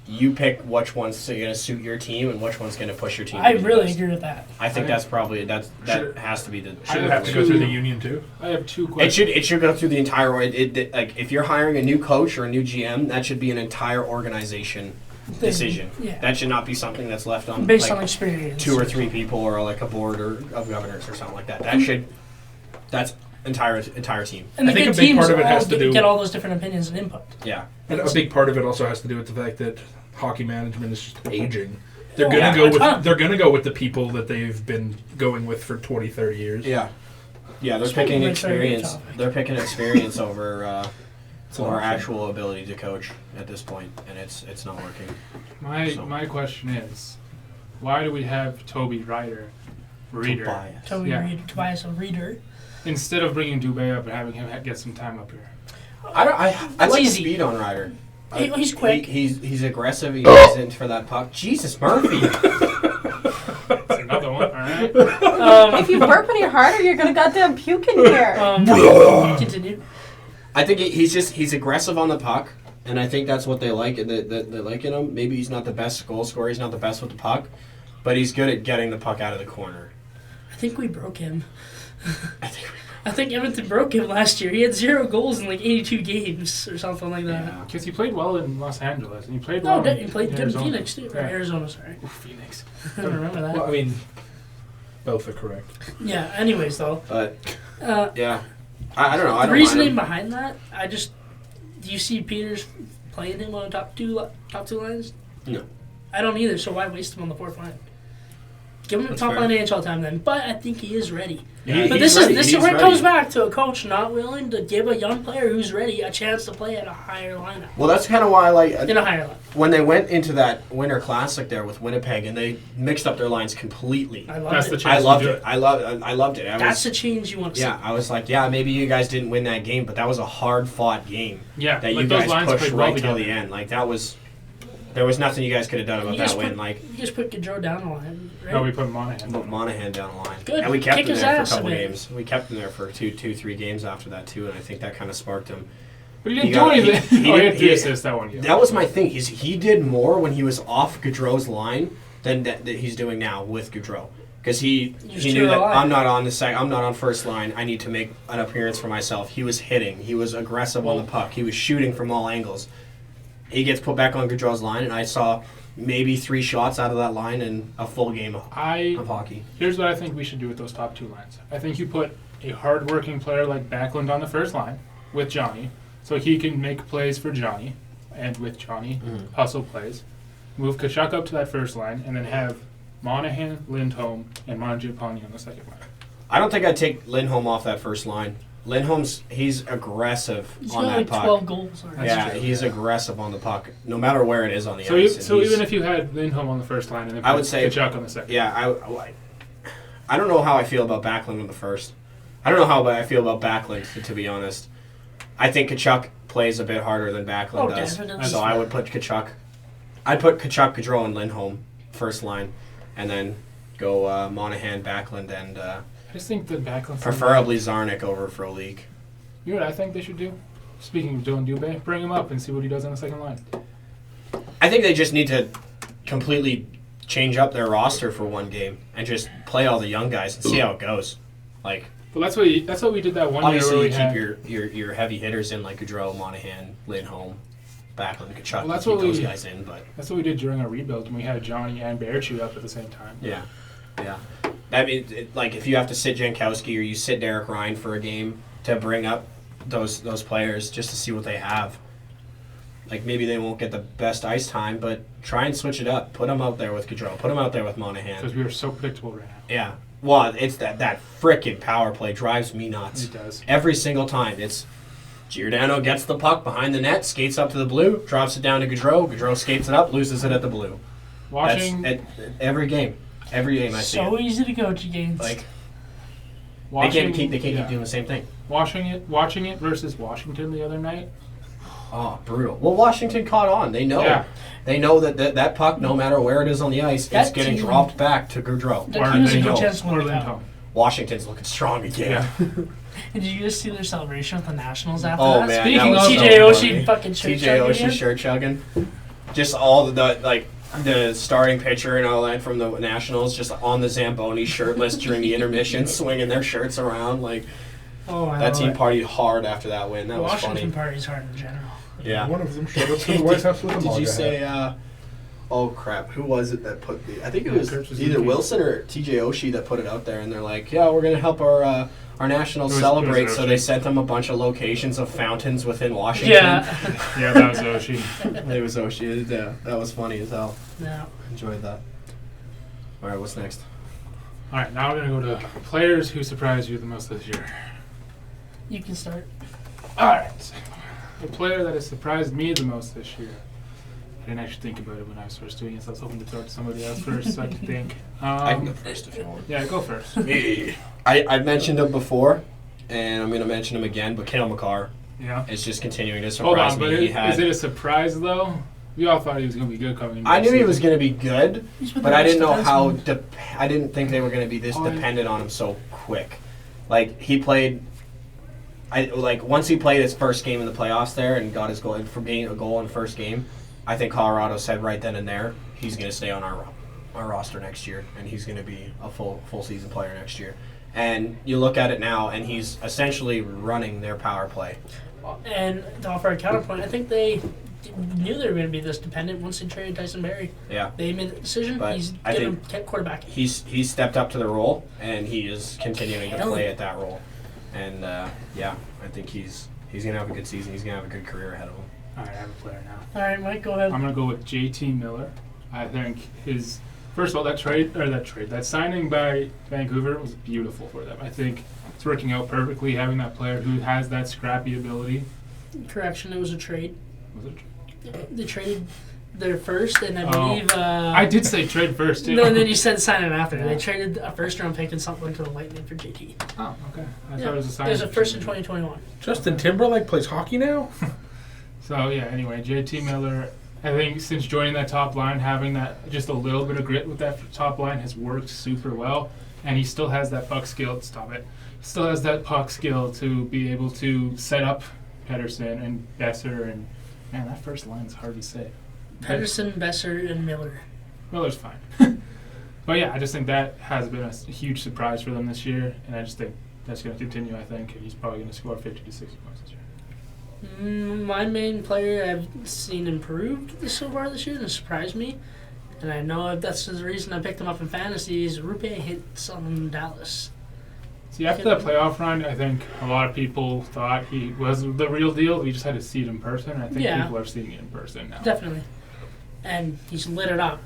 You pick which one's gonna suit your team and which one's gonna push your team. I to be the really best. agree with that. I think that's probably that Should- has to be the. Should it I have to have go through two- the union too? I have 2 It questions. should go through the entire. Like if you're hiring a new coach or a new GM, that should be an entire organization decision. Yeah. That should not be something that's left on Based like, on experience. 2 or 3 people or like a board or of governors or something like that. That should. That's entire team. And the I think good a big teams part of it all has to do- get all those different opinions and input. Yeah. And a big part of it also has to do with the fact that hockey management is just aging. They're Oh, gonna yeah, go a ton. with they're gonna go with the people that they've been going with for 20, 30 years. Yeah. Yeah, they're Speaking picking of very good experience. topic. They're picking experience over It's an over option. actual ability to coach at this point, and it's not working. So. My question is, why do we have Toby Reader Toby Yeah. Reed, Tobias a reader. instead of bringing Dubé up and having him get some time up here? I That's like easy. speed on Ryder. He's quick. He's aggressive. He gets in for that puck. Jesus Murphy. That's another one. All right. If you burp any harder, you're gonna goddamn puke in here. Continue. I think he's aggressive on the puck, and I think that's what they like. They like in him. Maybe he's not the best goal scorer. He's not the best with the puck, but he's good at getting the puck out of the corner. I think we broke him. I think I think Edmonton broke him last year. He had 0 goals in like 82 games or something like that. yeah. Because he played well in Los Angeles, and he played No, well he played good in Arizona. Phoenix too. Or Yeah. Arizona, sorry. Ooh, Phoenix. I don't remember that. Well, I mean, both are correct. Yeah, anyways though. But Uh, yeah, I don't know. I the don't reasoning mind him. behind that, do you see Peters playing him on the top two lines? No. I don't either, so why waste him on the 4th line? Give him That's top fair. line NHL time then, but I think he is ready. Yeah, But he's this ready. is He's where it ready. comes back to a coach not willing to give a young player who's ready a chance to play at a higher lineup. Well, that's kind of why I like In a higher lineup. when they went into that Winter Classic there with Winnipeg, and they mixed up their lines completely. I love That's it. the chance I to loved do it. I loved it. That's the change you want to see. Yeah, I was like, yeah, maybe you guys didn't win that game, but that was a hard-fought game Yeah, that like you those guys lines pushed played well right till the together. end. Like there was nothing you guys could have done about You that just win. put- Like You just put Gaudreau down the line, right? No, we put Monahan. put Monahan down the line, Good. and we kept Kick him his there for a ass a couple bit. games. We kept him there for 3 games after that too, and I think that kind of sparked him. But he He didn't got- do anything. he Oh, he didn't- had 3 he- assists that one game. That was my thing. He did more when he was off Gaudreau's line than that he's doing now with Gaudreau. Because he Just knew cheer that the line. I'm not on first line. I need to make an appearance for myself. He was hitting. He was aggressive on the puck. He was shooting from all angles. He gets put back on Gaudreau's line, and I saw maybe 3 shots out of that line in a full game of hockey. Here's what I think we should do with those top 2 lines. I think you put a hard-working player like Backlund on the first line with Johnny, so he can make plays for Johnny, and with Johnny, hustle plays. Move Kachuk up to that first line, and then have Monahan, Lindholm, and Mangiapane on the second line. I don't think I'd take Lindholm off that first line. he's aggressive He's on got that like puck. 12 goals already. That's Yeah, true, he's yeah. aggressive on the puck, no matter where it is on the So, ice. so even if you had Lindholm on the first line and then I put would say- Kachuk on the second. yeah, I don't know how I feel about Backlund on the first. I don't know how I feel about Backlund, to be honest. I think Kachuk plays a bit harder than Backlund Oh, does. definitely. So I would put Kachuk. I'd put Kachuk, Gaudreau, and Lindholm first line, and then go Monahan, Backlund, and I just think that Backlund. preferably Zarnik over Frolik. You know what I think they should do? Speaking of Dylan Dubé, bring him up and see what he does on the second line. I think they just need to completely change up their roster for one game and just play all the young guys and see how it goes. Like, Well, that's what we did that one year obviously where you we keep had. your heavy hitters in like Gaudreau, Monahan, Lindholm, Backlund, Kachuk. Well, that's you keep what those we- guys in, but That's what we did during our rebuild when we had Johnny and Bearchu up at the same time. yeah. I mean, like if you have to sit Jankowski or you sit Derek Ryan for a game to bring up those players just to see what they have. Like maybe they won't get the best ice time, but try and switch it up. Put them out there with Gaudreau. Put them out there with Monahan. Because we are so predictable right now. Yeah. Well, it's that frickin' power play drives me nuts. It does. Every single time. It's Giordano gets the puck behind the net, skates up to the blue, drops it down to Gaudreau. Gaudreau skates it up, loses it at the blue. Watching, That's every game. Every game I see So it. easy to coach against. Like watching, they can't yeah. keep doing the same thing. Watching it versus Washington the other night. Oh, brutal. Well, Washington caught on. They know. Yeah. They know that puck, no matter where it is on the ice, That it's getting team- dropped back to Gaudreau. That Or team has a they good know. chance to Or win it out. Lindholm. Washington's looking strong again. Yeah. And did you guys see their celebration with the Nationals after Oh that? man, Speaking that was of- TJ so Oshie funny. fucking shirt TJ chugging Oshie again. shirt chugging. Just all the starting pitcher and all that from the Nationals just on the Zamboni shirtless during the intermission, swinging their shirts around. Like Oh, I that love team it. partied hard after that win. That was Washington funny. parties hard in general. Yeah. One of them showed up to the White House with a Did MAGA you hat. say? Oh crap! Who was it that put the? I think it Yeah, was Kurt Suzuki. either Wilson or TJ Oshie that put it out there, and they're like, "Yeah, we're gonna help our Nationals It was celebrate." So they Oshie. sent them a bunch of locations of fountains within Washington. Yeah. Yeah, that was Oshie. It was Oshie. Yeah, that was funny as hell. No. Enjoyed that. All right, what's next? All right, now we're gonna go to players who surprised you the most this year. You can start. All right, the player that has surprised me the most this year. I didn't actually think about it when I was first doing it, so I was hoping to throw it to somebody else first so I could think. I can go first if you want. Yeah, go first. I've mentioned him before, and I'm gonna mention him again. But Cale Makar Yeah. is just continuing to Hold surprise on, me. but He had. is it a surprise though? We all thought he was gonna be good coming. into I the knew he was season. going to be good, He's been but the I best didn't know how. defenseman. I didn't think they were going to be this Oh, dependent on him so quick. Like he played. Once he played his first game in the playoffs there and got his goal and from getting a goal in the first game, I think Colorado said right then and there he's going to stay on our roster next year and he's going to be a full season player next year. And you look at it now, and he's essentially running their power play. And to offer a counterpoint, I think they knew they were going to be this dependent once they traded Tyson Berry. Yeah. They made the decision. But He's I getting think- kept quarterback. He's stepped up to the role, and he is continuing to Killing play it. at that role. And I think he's gonna have a good season. He's gonna have a good career ahead of him. All right, I have a player now. All right, Mike, go ahead. I'm gonna go with JT Miller. I think his first of all that signing by Vancouver was beautiful for them. I think it's working out perfectly having that player who has that scrappy ability. Correction, it was a trade. Was it? They traded their first, and I Oh. believe. I did say trade first too. No, and then you said sign it after. Yeah. They traded a first-round pick and something to the Lightning for JT. Oh, okay. I Yeah. thought it was a signing. It was a first in 2021. Justin Timberlake plays hockey now? So yeah. Anyway, JT Miller. I think since joining that top line, having that just a little bit of grit with that top line has worked super well, and he still has that puck skill. Stop it. Still has that puck skill to be able to set up Pedersen and Besser, and man, that first line's hard to say. Pedersen, Besser, and Miller. Miller's fine. But yeah, I just think that has been a huge surprise for them this year, and I just think that's going to continue. I think and he's probably going to score 50 to 60 points this year. My main player I've seen improved so far this year and surprised me, and I know that's the reason I picked him up in fantasy, is Rupe hits on Dallas. See, after that playoff run, I think a lot of people thought he was the real deal. We just had to see it in person. I think Yeah. people are seeing it in person now. Definitely. And he's lit it up.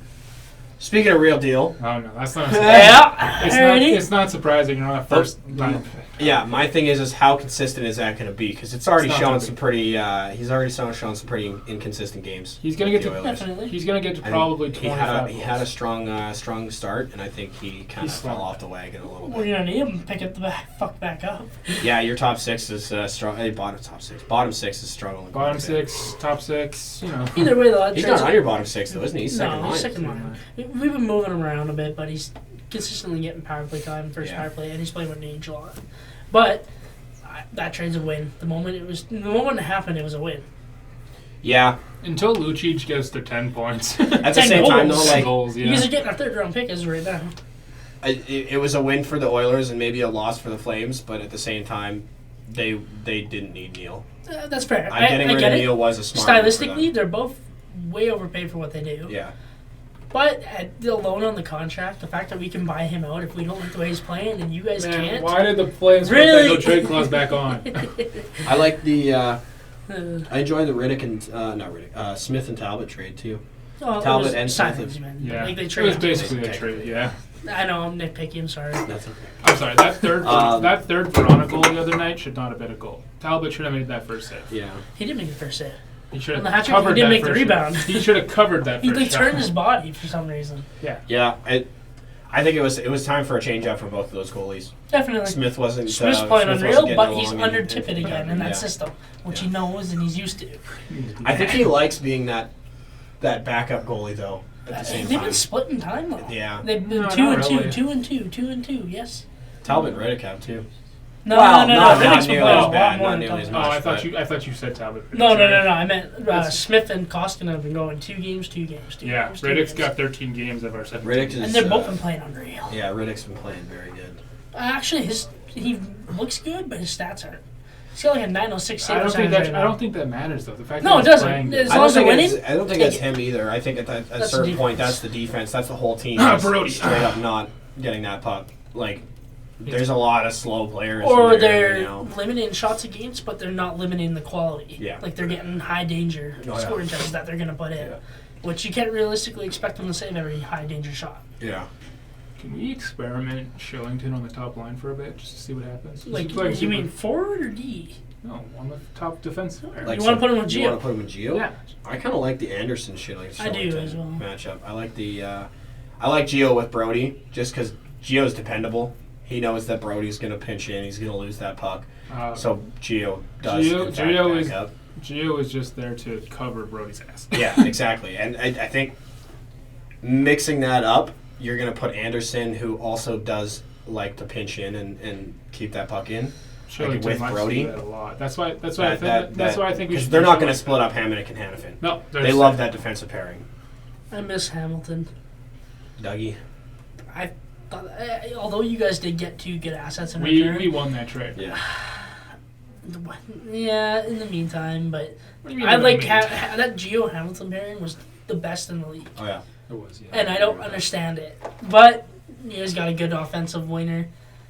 Speaking of real deal, Oh no, that's not. Yeah. It's not surprising. You're not first line. yeah, my thing is how consistent is that going to be? Because it's already It's not shown gonna some be. pretty. He's already shown some pretty inconsistent games. He's gonna with get the to. Oilers. Definitely. He's gonna get to I think probably he 25. he had a strong start, and I think he kind of He's fell slow. off the wagon a little We're bit. gonna need him to pick it the fuck back up. Yeah, your top six is strong. Bottom top six. Bottom six is struggling. Bottom quite a bit. 6, top 6. You know. Either way, though, He's not on your bottom six though, isn't he? He's second no, line. second line. We've been moving him around a bit, but he's consistently getting power play time, first Yeah. power play, and he's playing with Nage a lot. But that trade's a win. The moment it happened, it was a win. Yeah. Until Lucic gets to 10 points. At the 10 same time, though, goals. like goals, yeah. You guys are getting our third round pick as right now. it was a win for the Oilers and maybe a loss for the Flames, but at the same time, they didn't need Neil. That's fair. Getting I rid get of it. Neil was a smart move for them. Stylistically, they're both way overpaid for what they do. Yeah. But alone on the contract, the fact that we can buy him out if we don't like the way he's playing, and you guys Man, can't. why did the Flames put Really? that no trade clause back on? I like the. Uh, I enjoy the Riddick and not Riddick, Smith and Talbot trade too. well, Talbot it was and signings, Smith. man. Yeah, Like they it was traded. basically a Technically. trade. Yeah, I know I'm nitpicky. I'm sorry. That's okay. I'm sorry. That third Um, Verona goal the other night should not have been a goal. Talbot should have made that first save. Yeah. He did make the first save. He should On the have hat trick, he covered didn't that make the first rebound. shot. He should have covered that He first like shot. turned his body for some reason. Yeah. I think it was time for a change up for both of those goalies. Definitely. Smith's playing Wasn't unreal, but he's under Tippett again in that system, which Yeah. he knows and he's used to. I think he likes being that backup goalie though. At the same They've time. been splitting time though. Yeah. They've been No, 2 not and 2, really. 2 and 2, 2 and 2. Yes. Talbot and Riddick have too. No, Well, no. not Riddick's been nearly playing as a lot bad, more not than nearly as Talbot. Oh, much. I thought you said Talbot. No. Sorry. I meant It's- Smith and Koskinen have been going 2 games, 2 games, 2 Yeah, games. 2 Riddick's games. got 13 games of our 17. Riddick is, And they've both been playing unreal. Yeah, Riddick's been playing very good. Actually, he looks good, but his stats aren't. He's got like a 906 save I percentage right now. don't think that matters though. The fact No, that it he's doesn't. playing As good. long as they're winning, I don't think take that's it. him either. I think at a That's certain the point, defense. that's the defense. That's the whole team. Ah, just Brody. straight up not getting that puck. Like, there's a lot of slow players. or in there, they're you know. limiting shots against, but they're not limiting the quality. Yeah. Like they're getting high danger Oh, yeah. scoring chances that they're going to put in, Yeah. which you can't realistically expect them to save every high danger shot. Yeah. Can we experiment Shillington on the top line for a bit just to see what happens? Like, He's playing you super- mean forward or D? no on the top defensive? Like, You wanna put him with You Gio? want to put him with Gio? Yeah. I kind of like the Anderson shit. Like I do as well. Matchup. I like the. I like Gio with Brody just because Gio's dependable. He knows that Brody's going to pinch in. He's going to lose that puck. So Gio does. in fact, back up. Gio is just there to cover Brody's ass. Yeah, exactly. And I think mixing that up, you're going to put Anderson, who also does like to pinch in and keep that puck in. Shillington with likes Brody. to do that a lot. That's why I think we because should. they're do not going to Shillington. split up Hammond and Hannafin. No, They love that defensive pairing. I miss Hamilton. Dougie. I thought, although you guys did get 2 good assets in We return. won that trade. Yeah. Yeah, in the meantime, but What do you mean I in the like meantime? that Gio Hamilton pairing was the best in the league, Oh yeah. It was, yeah. and I don't understand it. But he's got a good offensive winger,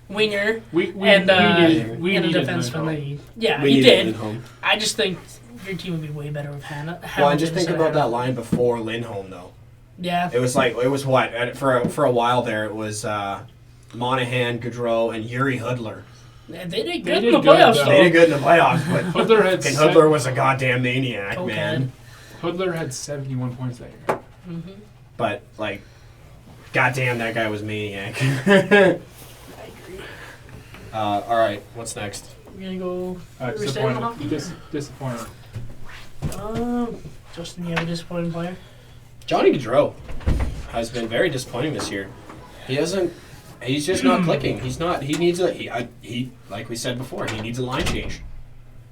We and needed and a Lindholm. defenseman. Yeah, We he needed did. Lindholm. I just think your team would be way better with Hannah. Well, and just think about that line before Lindholm, though. Yeah, It was what for a while there. It was Monahan, Gaudreau, and Yuri Hudler. they did good They in did the good, playoffs. though. though. They did good in the playoffs, but Hudler had fucking Hudler was a goddamn maniac, Okay. man. Hudler had 71 points that year. Mm-hmm. But like, goddamn, that guy was maniac. I agree. All right, what's next? We're gonna go. We're staying on hockey? Disappointed. Justin, you have a disappointing player? Johnny Gaudreau has been very disappointing this year. He hasn't. He's just not clicking. He's not. He needs a. He like we said before. He needs a line change.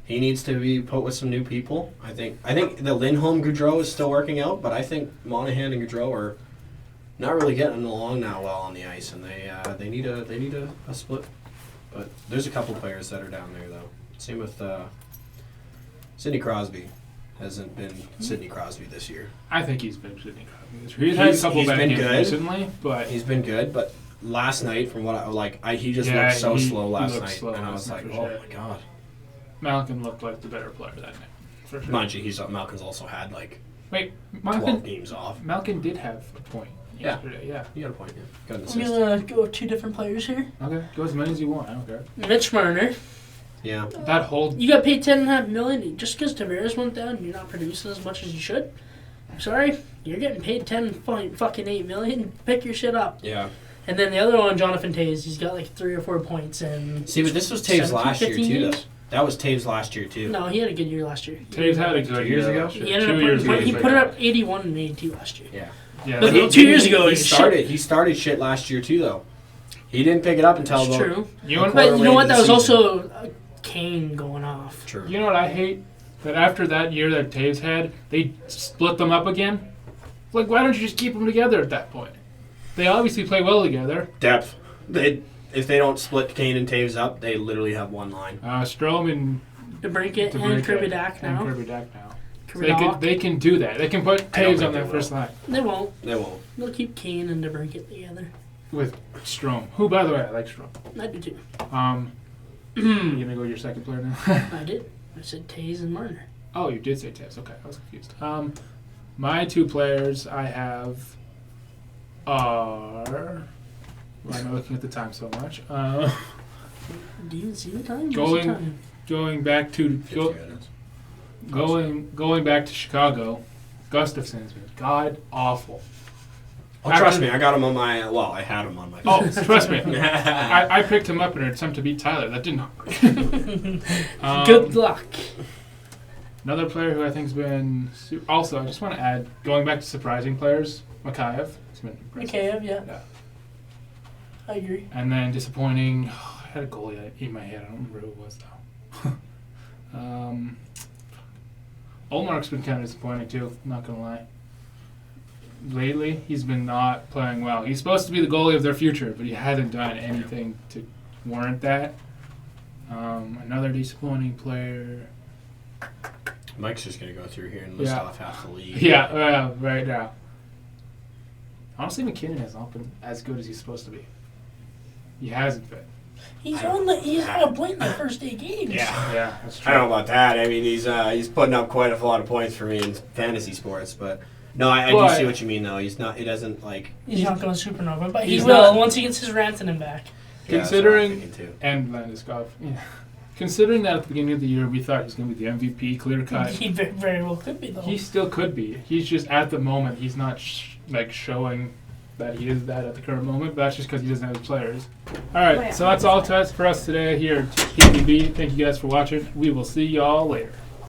He needs to be put with some new people. I think the Lindholm Gaudreau is still working out, but I think Monahan and Gaudreau are not really getting along now well on the ice, and they need a split. But there's a couple players that are down there though. Same with Sidney Crosby. Hasn't been Sidney Crosby this year. I think he's been Sidney Crosby this year. He's had a couple he's bad been games good. recently, but He's been good, but last night, from what he just Yeah, looked so he slow last looked night, slow and I last was night like, for oh sure. my god. Malkin looked like the better player that night. For sure. Mind you, Malkin's also had like Wait, 12 Malkin games off. Malkin did have a point. yesterday. Yeah. You got a point. Yeah. Got an I'm assist. gonna go with 2 different players here. Okay. Go as many as you want. I don't care. Mitch Marner. Yeah. That whole You got paid $10.5 million just because Tavares went down. And you're not producing as much as you should. I'm sorry, you're getting paid $10.8 million. Pick your shit up. Yeah. And then the other one, Jonathan Taves. He's got like 3 or 4 points and. See, but this was Taves 17, last year 15 too. Though. games? That was Taves last year too. No, he had a good year last year. Taves had a good years year ago? last year. He ended 2 up years putting, ago. he put up 81 and 82 last year. Yeah. Yeah. But that- 2 years ago, he he was started. He started shit last year too, though. He didn't pick it up until That's about true. You know, But you know what? the That was season. also Kane going off. True. you know what I hate? That after that year that Taves had, they split them up again. Like, why don't you just keep them together at that point? They obviously play well together. Depth. If they don't split Kane and Taves up, they literally have one line. Strom and DeBrincat and DeBrincat Kirby Dak and now. Kirby Dak now. So Kirby they can do that. They can put I don't Taves think on they that will. first line They won't. They won't. They'll keep Kane and DeBrincat together. with Strom. Who, by the way, I like Strom. I do too. You gonna go with your second player now? I did. I said Taves and Marner. Oh, you did say Taves. Okay, I was confused. My 2 players I have are. Why am I looking at the time so much? Do you see the time? Going- What's the time? Going back to going back to Chicago, Gustafson's been god awful. Oh, trust me, I got him on my. Well, I had him on my. Oh, trust me. I picked him up in an attempt to beat Tyler. That did not work. Good luck. Another player who I think's been also. I just want to add, going back to surprising players, Mikheyev. He's been impressive. Okay, yeah. Yeah. I agree. And then disappointing. I had a goalie in my head. I don't remember who it was though. Olmark's been kind of disappointing too. I'm not gonna lie. Lately, he's been not playing well. He's supposed to be the goalie of their future, but he hasn't done anything to warrant that. Another disappointing player. Mike's just gonna go through here and list Yeah. off half the league. Yeah, right now. Honestly, McKinnon has not been as good as he's supposed to be. He hasn't been. He's had a point in the first 8 games. Yeah, that's true. I don't know about that. I mean, he's putting up quite a lot of points for me in fantasy sports, but no, I do But- see what you mean though. He's not. He doesn't like. He's not going supernova, but he He's will not- once he gets his Rantanen back. Yeah, that's what I'm Considering thinking, too. and Landeskog. Yeah. Considering that at the beginning of the year we thought he was going to be the MVP, clear cut. He very well could be, though. He still could be. He's just at the moment he's not showing that he is that at the current moment. But that's just because he doesn't have the players. All right, Oh, yeah. so that's all for us today here at TTB. Thank you guys for watching. We will see y'all later.